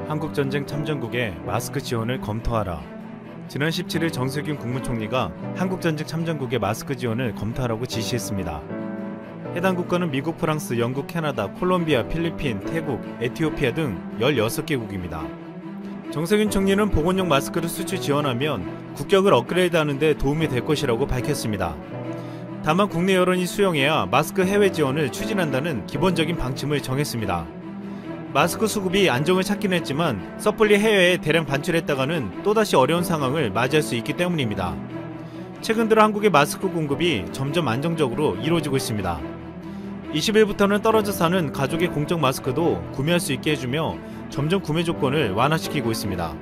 한국전쟁 참전국에 마스크 지원을 검토하라. 지난 17일 정세균 국무총리가 한국전쟁 참전국의 마스크 지원을 검토하라고 지시했습니다. 해당 국가는 미국, 프랑스, 영국, 캐나다, 콜롬비아, 필리핀, 태국, 에티오피아 등 16개국입니다. 정세균 총리는 보건용 마스크를 수출 지원하면 국격을 업그레이드하는 데 도움이 될 것이라고 밝혔습니다. 다만 국내 여론이 수용해야 마스크 해외 지원을 추진한다는 기본적인 방침을 정했습니다. 마스크 수급이 안정을 찾긴 했지만 섣불리 해외에 대량 반출했다가는 또다시 어려운 상황을 맞이할 수 있기 때문입니다. 최근 들어 한국의 마스크 공급이 점점 안정적으로 이루어지고 있습니다. 20일부터는 떨어져 사는 가족의 공적 마스크도 구매할 수 있게 해주며 점점 구매 조건을 완화시키고 있습니다.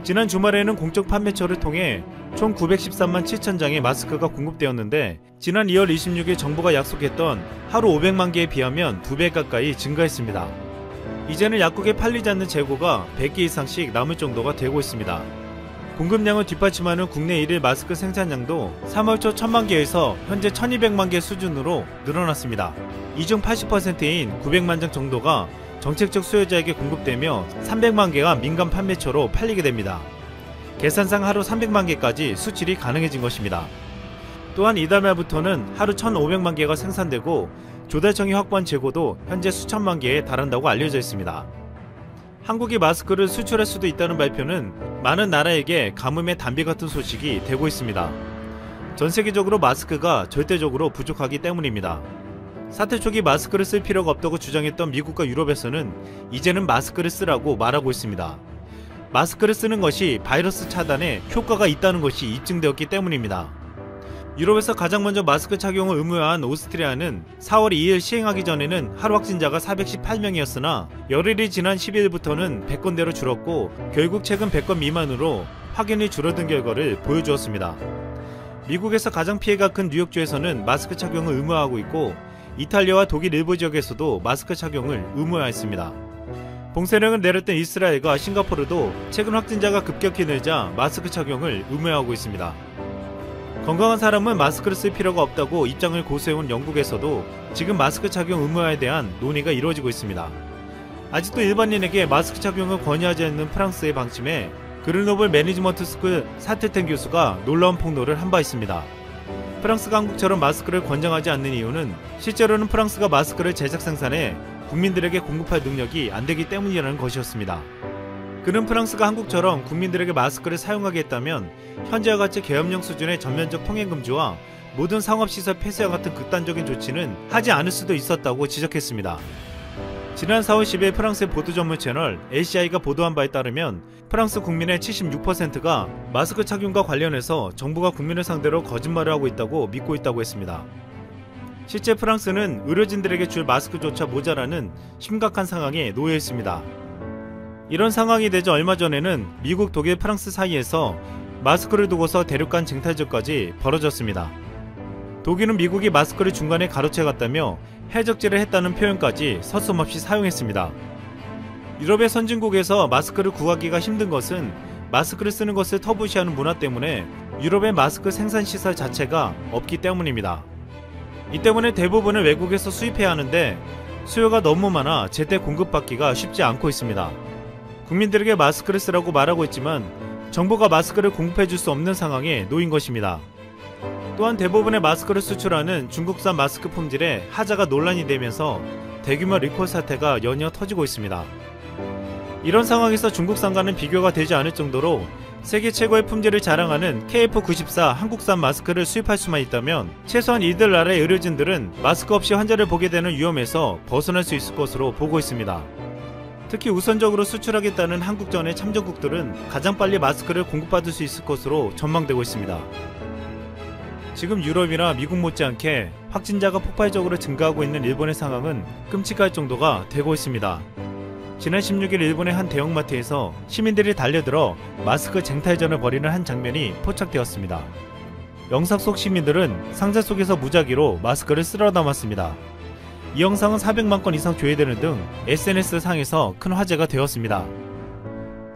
지난 주말에는 공적 판매처를 통해 총 913만 7천 장의 마스크가 공급되었는데 지난 2월 26일 정부가 약속했던 하루 500만 개에 비하면 2배 가까이 증가했습니다. 이제는 약국에 팔리지 않는 재고가 100개 이상씩 남을 정도가 되고 있습니다. 공급량을 뒷받침하는 국내 일일 마스크 생산량도 3월 초 1000만 개에서 현재 1200만 개 수준으로 늘어났습니다. 이 중 80%인 900만 장 정도가 정책적 수요자에게 공급되며 300만 개가 민간 판매처로 팔리게 됩니다. 계산상 하루 300만 개까지 수출이 가능해진 것입니다. 또한 이달 말부터는 하루 1500만 개가 생산되고 조달청이 확보한 재고도 현재 수천만 개에 달한다고 알려져 있습니다. 한국이 마스크를 수출할 수도 있다는 발표는 많은 나라에게 가뭄의 단비 같은 소식이 되고 있습니다. 전 세계적으로 마스크가 절대적으로 부족하기 때문입니다. 사태 초기 마스크를 쓸 필요가 없다고 주장했던 미국과 유럽에서는 이제는 마스크를 쓰라고 말하고 있습니다. 마스크를 쓰는 것이 바이러스 차단에 효과가 있다는 것이 입증되었기 때문입니다. 유럽에서 가장 먼저 마스크 착용을 의무화한 오스트리아는 4월 2일 시행하기 전에는 하루 확진자가 418명이었으나 열흘이 지난 12일부터는 100건대로 줄었고 결국 최근 100건 미만으로 확진이 줄어든 결과를 보여주었습니다. 미국에서 가장 피해가 큰 뉴욕주에서는 마스크 착용을 의무화하고 있고 이탈리아와 독일 일부 지역에서도 마스크 착용을 의무화했습니다. 봉쇄령을 내렸던 이스라엘과 싱가포르도 최근 확진자가 급격히 늘자 마스크 착용을 의무화하고 있습니다. 건강한 사람은 마스크를 쓸 필요가 없다고 입장을 고수해온 영국에서도 지금 마스크 착용 의무화에 대한 논의가 이루어지고 있습니다. 아직도 일반인에게 마스크 착용을 권유하지 않는 프랑스의 방침에 그르노블 매니지먼트 스쿨 사테텐 교수가 놀라운 폭로를 한 바 있습니다. 프랑스가 한국처럼 마스크를 권장하지 않는 이유는 실제로는 프랑스가 마스크를 제작 생산해 국민들에게 공급할 능력이 안 되기 때문이라는 것이었습니다. 그는 프랑스가 한국처럼 국민들에게 마스크를 사용하게 했다면 현재와 같이 계엄령 수준의 전면적 통행 금지와 모든 상업시설 폐쇄와 같은 극단적인 조치는 하지 않을 수도 있었다고 지적했습니다. 지난 4월 10일 프랑스의 보도 전문 채널 LCI가 보도한 바에 따르면 프랑스 국민의 76%가 마스크 착용과 관련해서 정부가 국민을 상대로 거짓말을 하고 있다고 믿고 있다고 했습니다. 실제 프랑스는 의료진들에게 줄 마스크조차 모자라는 심각한 상황에 놓여 있습니다. 이런 상황이 되자 얼마 전에는 미국, 독일, 프랑스 사이에서 마스크를 두고서 대륙 간 쟁탈전까지 벌어졌습니다. 독일은 미국이 마스크를 중간에 가로채 갔다며 해적질을 했다는 표현까지 서슴없이 사용했습니다. 유럽의 선진국에서 마스크를 구하기가 힘든 것은 마스크를 쓰는 것을 터부시하는 문화 때문에 유럽의 마스크 생산시설 자체가 없기 때문입니다. 이 때문에 대부분을 외국에서 수입해야 하는데 수요가 너무 많아 제때 공급받기가 쉽지 않고 있습니다. 국민들에게 마스크를 쓰라고 말하고 있지만 정부가 마스크를 공급해줄 수 없는 상황에 놓인 것입니다. 또한 대부분의 마스크를 수출하는 중국산 마스크 품질에 하자가 논란이 되면서 대규모 리콜 사태가 연이어 터지고 있습니다. 이런 상황에서 중국산과는 비교가 되지 않을 정도로 세계 최고의 품질을 자랑하는 KF94 한국산 마스크를 수입할 수만 있다면 최소한 이들 나라의 의료진들은 마스크 없이 환자를 보게 되는 위험에서 벗어날 수 있을 것으로 보고 있습니다. 특히 우선적으로 수출하겠다는 한국전의 참전국들은 가장 빨리 마스크를 공급받을 수 있을 것으로 전망되고 있습니다. 지금 유럽이나 미국 못지않게 확진자가 폭발적으로 증가하고 있는 일본의 상황은 끔찍할 정도가 되고 있습니다. 지난 16일 일본의 한 대형마트에서 시민들이 달려들어 마스크 쟁탈전을 벌이는 한 장면이 포착되었습니다. 영상 속 시민들은 상자 속에서 무작위로 마스크를 쓸어 담았습니다. 이 영상은 400만 건 이상 조회되는 등 SNS상에서 큰 화제가 되었습니다.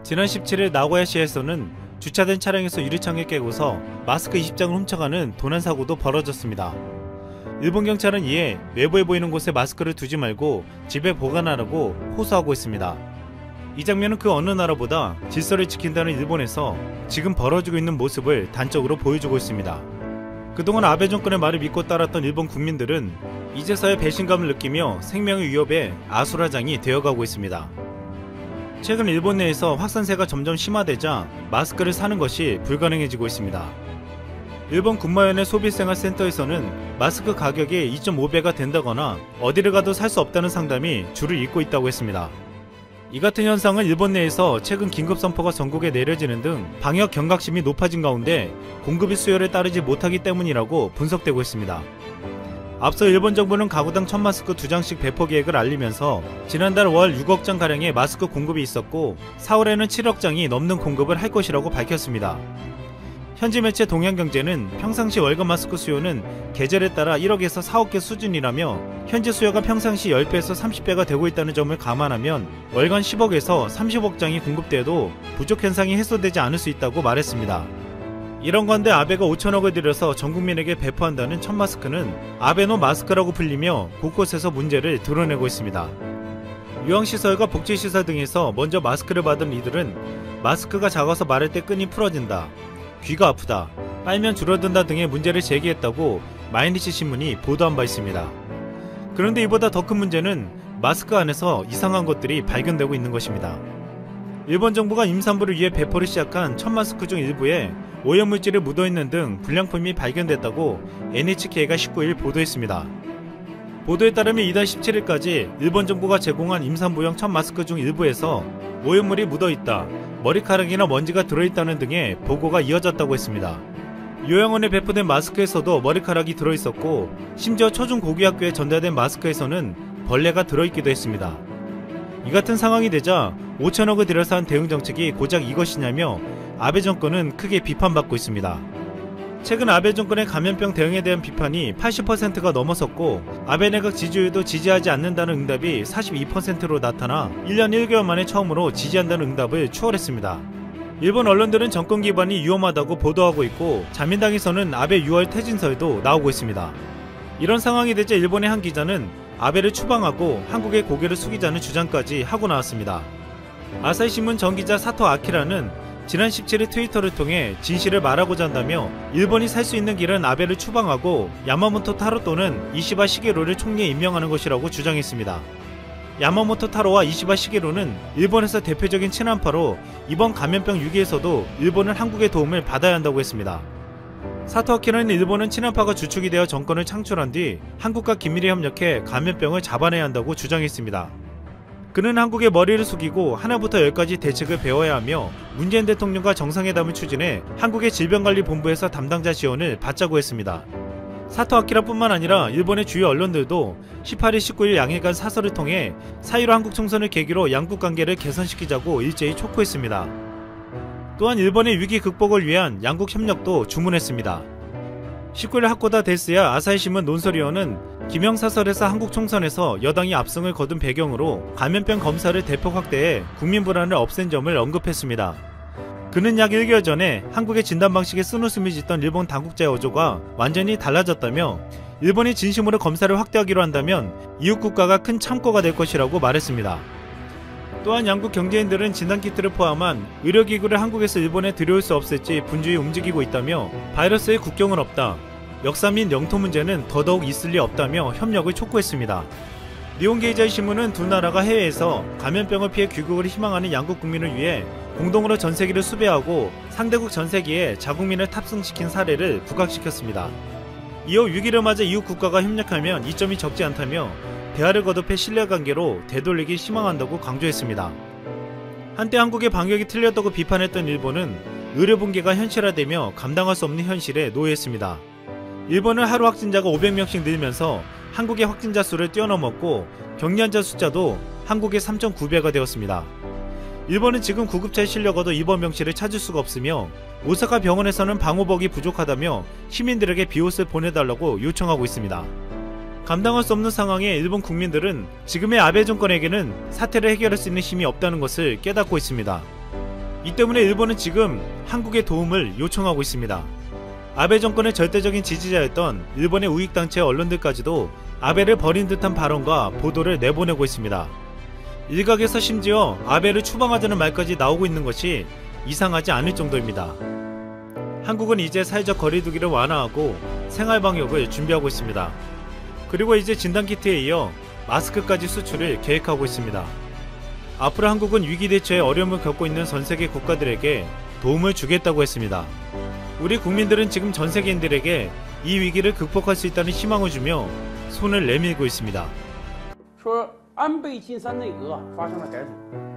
지난 17일 나고야시에서는 주차된 차량에서 유리창을 깨고서 마스크 20장을 훔쳐가는 도난사고도 벌어졌습니다. 일본 경찰은 이에 외부에 보이는 곳에 마스크를 두지 말고 집에 보관하라고 호소하고 있습니다. 이 장면은 그 어느 나라보다 질서를 지킨다는 일본에서 지금 벌어지고 있는 모습을 단적으로 보여주고 있습니다. 그동안 아베 정권의 말을 믿고 따랐던 일본 국민들은 이제서야 배신감을 느끼며 생명의 위협에 아수라장이 되어가고 있습니다. 최근 일본 내에서 확산세가 점점 심화되자 마스크를 사는 것이 불가능해지고 있습니다. 일본 군마현의 소비생활센터에서는 마스크 가격이 2.5배가 된다거나 어디를 가도 살 수 없다는 상담이 줄을 잇고 있다고 했습니다. 이 같은 현상은 일본 내에서 최근 긴급선포가 전국에 내려지는 등 방역 경각심이 높아진 가운데 공급이 수요를 따르지 못하기 때문이라고 분석되고 있습니다. 앞서 일본 정부는 가구당 1000마스크 2장씩 배포 계획을 알리면서 지난달 월 6억 장가량의 마스크 공급이 있었고 4월에는 7억 장이 넘는 공급을 할 것이라고 밝혔습니다. 현지 매체 동양경제는 평상시 월간 마스크 수요는 계절에 따라 1억에서 4억 개 수준이라며 현재 수요가 평상시 10배에서 30배가 되고 있다는 점을 감안하면 월간 10억에서 30억 장이 공급돼도 부족 현상이 해소되지 않을 수 있다고 말했습니다. 이런 건데 아베가 5천억을 들여서 전 국민에게 배포한다는 1000마스크는 아베노 마스크라고 불리며 곳곳에서 문제를 드러내고 있습니다. 유흥시설과 복지시설 등에서 먼저 마스크를 받은 이들은 마스크가 작아서 말할 때 끈이 풀어진다, 귀가 아프다, 빨면 줄어든다 등의 문제를 제기했다고 마이니치 신문이 보도한 바 있습니다. 그런데 이보다 더 큰 문제는 마스크 안에서 이상한 것들이 발견되고 있는 것입니다. 일본 정부가 임산부를 위해 배포를 시작한 1000마스크 중 일부에 오염물질이 묻어있는 등 불량품이 발견됐다고 NHK가 19일 보도했습니다. 보도에 따르면 이달 17일까지 일본 정부가 제공한 임산부용 1000마스크 중 일부에서 오염물이 묻어있다, 머리카락이나 먼지가 들어있다는 등의 보고가 이어졌다고 했습니다. 요양원에 배포된 마스크에서도 머리카락이 들어있었고 심지어 초중고교학교에 전달된 마스크에서는 벌레가 들어있기도 했습니다. 이 같은 상황이 되자 5천억을 들여서 한 대응 정책이 고작 이것이냐며 아베 정권은 크게 비판받고 있습니다. 최근 아베 정권의 감염병 대응에 대한 비판이 80%가 넘어섰고 아베 내각 지지율도 지지하지 않는다는 응답이 42%로 나타나 1년 1개월 만에 처음으로 지지한다는 응답을 추월했습니다. 일본 언론들은 정권 기반이 위험하다고 보도하고 있고 자민당에서는 아베 6월 퇴진설도 나오고 있습니다. 이런 상황이 되자 일본의 한 기자는 아베를 추방하고 한국의 고개를 숙이자는 주장까지 하고 나왔습니다. 아사히신문 전기자 사토 아키라는 지난 17일 트위터를 통해 진실을 말하고자 한다며 일본이 살 수 있는 길은 아베를 추방하고 야마모토 타로 또는 이시바 시게루를 총리에 임명하는 것이라고 주장했습니다. 야마모토 타로와 이시바 시게루는 일본에서 대표적인 친한파로 이번 감염병 위기에서도 일본은 한국의 도움을 받아야 한다고 했습니다. 사토 아키라는 일본은 친한파가 주축이 되어 정권을 창출한 뒤 한국과 긴밀히 협력해 감염병을 잡아내야 한다고 주장했습니다. 그는 한국의 머리를 숙이고 하나부터 열까지 대책을 배워야 하며 문재인 대통령과 정상회담을 추진해 한국의 질병관리본부에서 담당자 지원을 받자고 했습니다. 사토 아키라뿐만 아니라 일본의 주요 언론들도 18일 19일 양일간 사설을 통해 4.15 한국 총선을 계기로 양국 관계를 개선시키자고 일제히 촉구했습니다. 또한 일본의 위기 극복을 위한 양국 협력도 주문했습니다. 19일 하코다 데스야 아사히신문 논설위원은 김영사설에서 한국 총선에서 여당이 압승을 거둔 배경으로 감염병 검사를 대폭 확대해 국민 불안을 없앤 점을 언급했습니다. 그는 약 1개월 전에 한국의 진단 방식에 쓴웃음을 짓던 일본 당국자의 어조가 완전히 달라졌다며 일본이 진심으로 검사를 확대하기로 한다면 이웃 국가가 큰 참고가 될 것이라고 말했습니다. 또한 양국 경제인들은 진단키트를 포함한 의료기구를 한국에서 일본에 들여올 수 없을지 분주히 움직이고 있다며 바이러스의 국경은 없다, 역사 및 영토 문제는 더더욱 있을 리 없다며 협력을 촉구했습니다. 니혼게이자이 신문은 두 나라가 해외에서 감염병을 피해 귀국을 희망하는 양국 국민을 위해 공동으로 전세기를 수배하고 상대국 전세기에 자국민을 탑승시킨 사례를 부각시켰습니다. 이어 위기를 맞아 이웃 국가가 협력하면 이점이 적지 않다며 대화를 거듭해 신뢰관계로 되돌리기 희망한다고 강조했습니다. 한때 한국의 방역이 틀렸다고 비판했던 일본은 의료 붕괴가 현실화되며 감당할 수 없는 현실에 놓여있습니다. 일본은 하루 확진자가 500명씩 늘면서 한국의 확진자 수를 뛰어넘었고 격리 환자 숫자도 한국의 3.9배가 되었습니다. 일본은 지금 구급차에 실려가도 입원 병실을 찾을 수가 없으며 오사카 병원에서는 방호복이 부족하다며 시민들에게 비옷을 보내달라고 요청하고 있습니다. 감당할 수 없는 상황에 일본 국민들은 지금의 아베 정권에게는 사태를 해결할 수 있는 힘이 없다는 것을 깨닫고 있습니다. 이 때문에 일본은 지금 한국의 도움을 요청하고 있습니다. 아베 정권의 절대적인 지지자였던 일본의 우익단체 언론들까지도 아베를 버린 듯한 발언과 보도를 내보내고 있습니다. 일각에서 심지어 아베를 추방하자는 말까지 나오고 있는 것이 이상하지 않을 정도입니다. 한국은 이제 사회적 거리두기를 완화하고 생활방역을 준비하고 있습니다. 그리고 이제 진단키트에 이어 마스크까지 수출을 계획하고 있습니다. 앞으로 한국은 위기 대처에 어려움을 겪고 있는 전 세계 국가들에게 도움을 주겠다고 했습니다. 우리 국민들은 지금 전 세계인들에게 이 위기를 극복할 수 있다는 희망을 주며 손을 내밀고 있습니다. 说安倍晋三内阁发生了改组，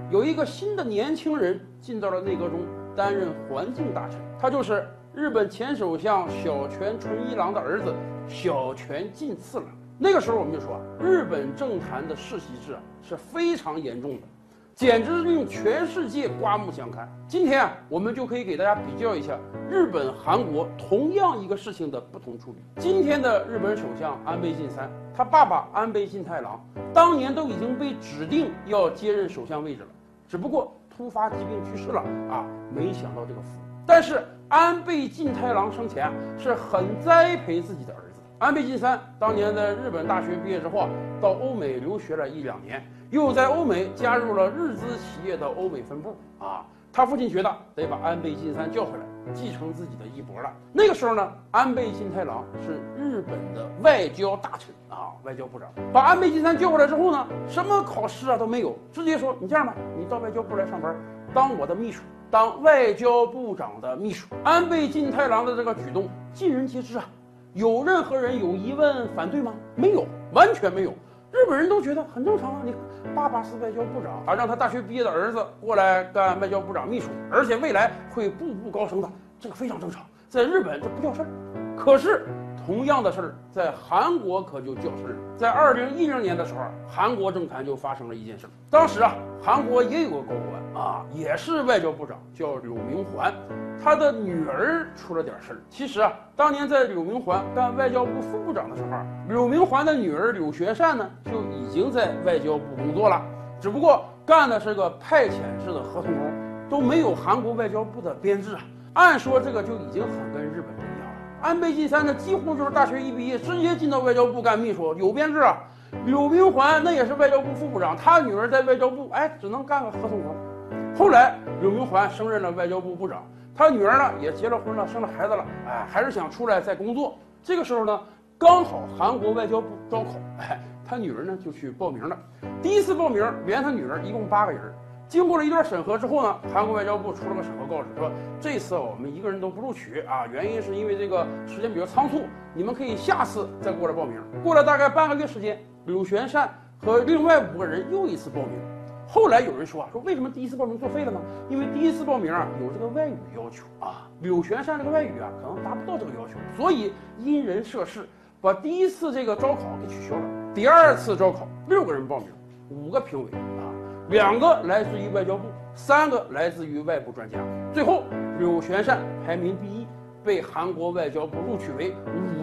有一个新的年轻人进到了内阁中担任环境大臣，他就是日本前首相小泉纯一郎的儿子小泉进次郎。那个时候我们就说，日本政坛的世袭制是非常严重的，简直令全世界刮目相看。今天我们就可以给大家比较一下日本、韩国同样一个事情的不同处理。今天的日本首相安倍晋三，他爸爸安倍晋太郎当年都已经被指定要接任首相位置了，只不过突发疾病去世了啊，没想到这个福。但是安倍晋太郎生前是很栽培自己的儿子。安倍晋三当年在日本大学毕业之后到欧美留学了1-2年，又在欧美加入了日资企业的欧美分部啊。他父亲觉得得把安倍晋三叫回来，继承自己的衣钵了。那个时候呢，安倍晋太郎是日本的外交大臣啊，外交部长。把安倍晋三叫过来之后呢，什么考试啊都没有，直接说你这样吧，你到外交部来上班，当我的秘书，当外交部长的秘书。安倍晋太郎的这个举动尽人皆知啊。有任何人有疑问反对吗？没有，完全没有。日本人都觉得很正常啊！你看，爸爸是外交部长，让他大学毕业的儿子过来干外交部长秘书，而且未来会步步高升的，这个非常正常。在日本这不叫事儿。可是同样的事儿在韩国可就叫事儿。在2010年的时候，韩国政坛就发生了一件事。当时啊，韩国也有个高官啊，也是外交部长，叫柳明环。他的女儿出了点事儿。其实啊，当年在柳明环干外交部副部长的时候，柳明环的女儿柳学善呢就已经在外交部工作了，只不过干的是个派遣式的合同工，都没有韩国外交部的编制啊。按说这个就已经很跟日本不一样了。安倍晋三呢，几乎就是大学一毕业直接进到外交部干秘书，有编制啊。柳明环那也是外交部副部长，他女儿在外交部，只能干个合同工。后来柳明环升任了外交部部长。他女儿呢也结了婚了，生了孩子了，还是想出来再工作。这个时候呢，刚好韩国外交部招考，他女儿呢就去报名了。第一次报名，连他女儿一共8个人。经过了一段审核之后呢，韩国外交部出了个审核告示，说这次我们一个人都不录取啊，原因是因为这个时间比较仓促，你们可以下次再过来报名。过了大概半个月时间，柳玄善和另外5个人又一次报名。后来有人说为什么第一次报名作废了呢？因为第一次报名有这个外语要求啊，柳玄善这个外语可能达不到这个要求，所以因人设事，把第一次这个招考给取消了。第二次招考6个人报名，5个评委啊，2个来自于外交部，3个来自于外部专家。最后柳玄善排名第1，被韩国外交部录取为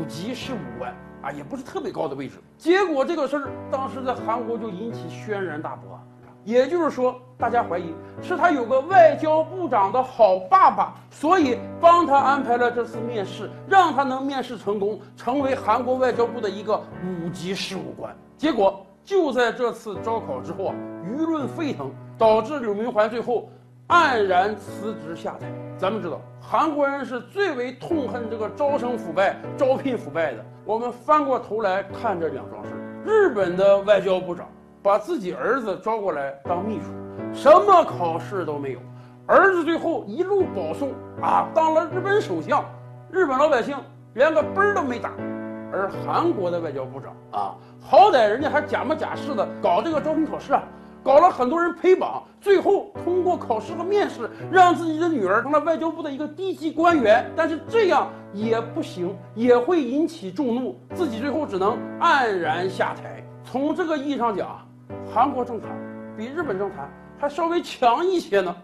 5级事务官啊，也不是特别高的位置。结果这个事儿当时在韩国就引起轩然大波。也就是说，大家怀疑是他有个外交部长的好爸爸，所以帮他安排了这次面试，让他能面试成功，成为韩国外交部的一个5级事务官。结果就在这次招考之后舆论沸腾，导致柳明环最后黯然辞职下台。咱们知道，韩国人是最为痛恨这个招生腐败、招聘腐败的。我们翻过头来看这2桩事，日本的外交部长把自己儿子招过来当秘书，什么考试都没有，儿子最后一路保送当了日本首相，日本老百姓连个奔儿都没打。而韩国的外交部长好歹人家还假模假式的搞这个招聘考试搞了很多人陪榜，最后通过考试和面试，让自己的女儿成了外交部的一个低级官员。但是这样也不行，也会引起众怒，自己最后只能黯然下台。从这个意义上讲，韩国政坛比日本政坛还稍微强一些呢。